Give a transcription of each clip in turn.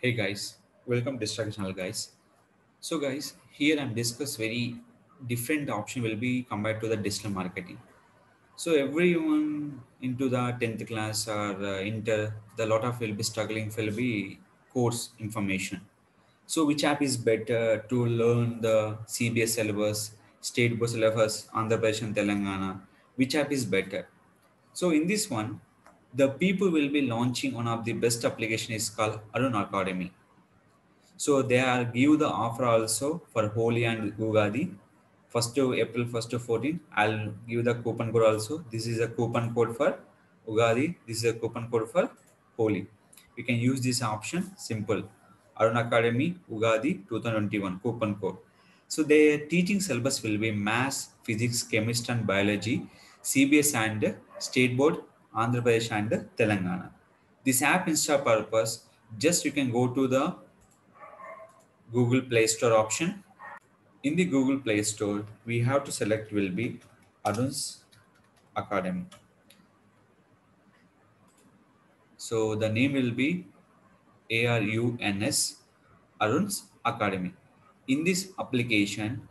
Hey guys, welcome to Distract channel guys. So guys, here I'm discuss very different option will be compared to the digital marketing. So everyone into the 10th class or inter, the lot of will be struggling will be course information. So which app is better to learn the CBS syllabus, state board syllabus, Andhra Pradesh and Telangana? Which app is better? So in this one, the people will be launching one of the best application is called Arunn Academy. So they are give the offer also for Holi and Ugadi. First to April 1st to 14. I'll give the coupon code also. This is a coupon code for Ugadi. This is a coupon code for Holi. You can use this option. Simple. Arun Academy Ugadi 2021 coupon code. So their teaching syllabus will be Maths, Physics, Chemistry and Biology, CBS and State Board, Andhra Pradesh and Telangana. This app install purpose, just you can go to the Google Play Store option. In the Google Play Store, we have to select will be Arunns Academy. So the name will be ARUNS Arunns Academy. In this application,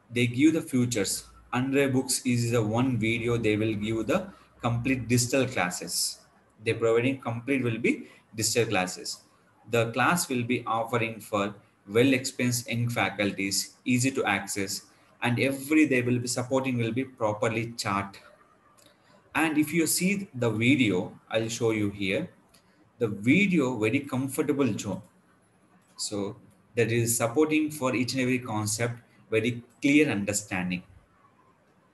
they give the features. Under books is the one video they will give the complete digital classes. They providing complete will be digital classes. The class will be offering for well experienced young faculties, easy to access, and every they will be supporting will be properly chart. And if you see the video, I'll show you here. The video very comfortable zone, so that is supporting for each and every concept, very clear understanding.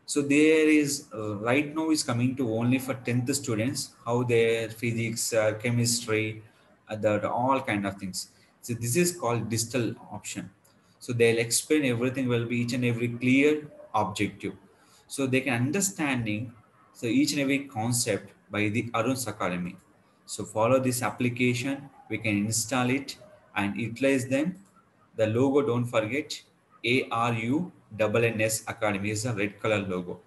So there is right now is coming to only for 10th students, how their physics, chemistry, all kind of things. So this is called digital option. So they'll explain everything will be each and every clear objective. So they can understanding so each and every concept by the Arunns Academy. So follow this application, we can install it and utilize them. The logo, don't forget, ARUNNS Academy is a red color logo.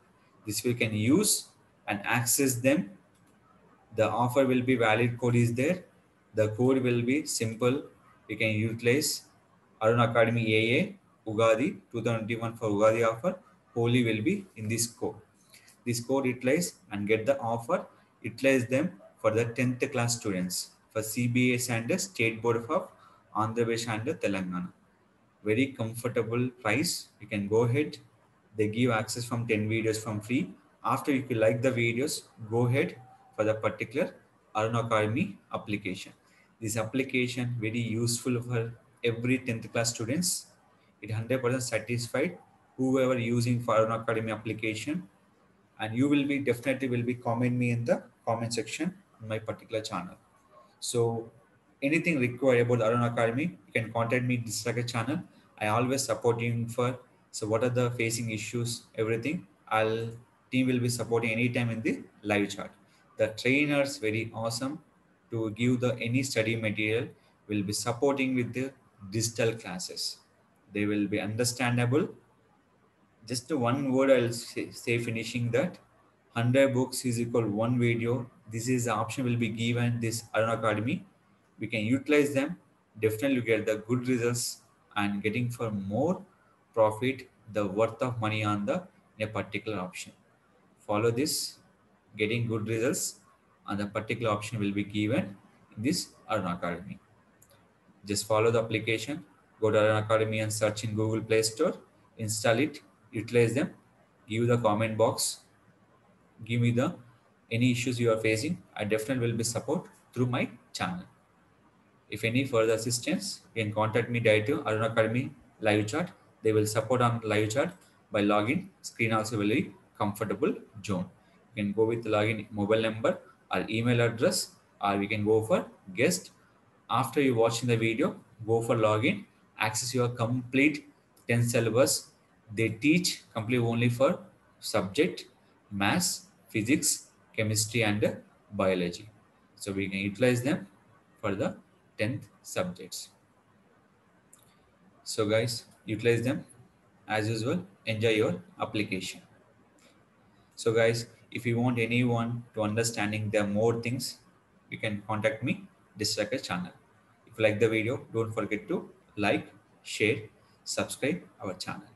This we can use and access them. The offer will be valid code is there. The code will be simple. We can utilize Arun Academy AA Ugadi 2021 for Ugadi offer. Holi will be in this code. This code utilize and get the offer. Utilize them for the 10th class students for CBS and the State Board of Andhra Pradesh and Telangana. Very comfortable price. You can go ahead. They give access from 10 videos from free. After, if you like the videos, go ahead for the particular Arun Academy application. This application very useful for every 10th class students. It 100% satisfied whoever using for Arun Academy application, and you will be definitely will be comment me in the comment section on my particular channel. So anything required about Arun Academy, you can contact me this like a channel. I always supporting for, so what are the facing issues, everything. I'll team will be supporting anytime in the live chat. The trainers very awesome to give the any study material, will be supporting with the digital classes. They will be understandable. Just one word I'll say finishing that 100 books is equal one video. This is the option will be given this Arun Academy. We can utilize them. Definitely get the good results and getting for more profit, the worth of money on the in a particular option. Follow this, getting good results on the particular option will be given in this Arun Academy. Just follow the application, go to Arun Academy and search in Google Play Store, install it, utilize them, give the comment box, give me the any issues you are facing. I definitely will be support through my channel. If any further assistance, you can contact me directly Arun Academy live chat. They will support on live chat by login. Screen also will be comfortable zone. You can go with login mobile number or email address, or we can go for guest. After you watching the video, go for login, access your complete 10 syllabus. They teach complete only for subject, maths, physics, chemistry, and biology. So we can utilize them for the 10th subjects. So guys, utilize them as usual. Enjoy your application. So guys, if you want anyone to understanding the more things, you can contact me this like a channel. If you like the video, don't forget to like, share, subscribe our channel.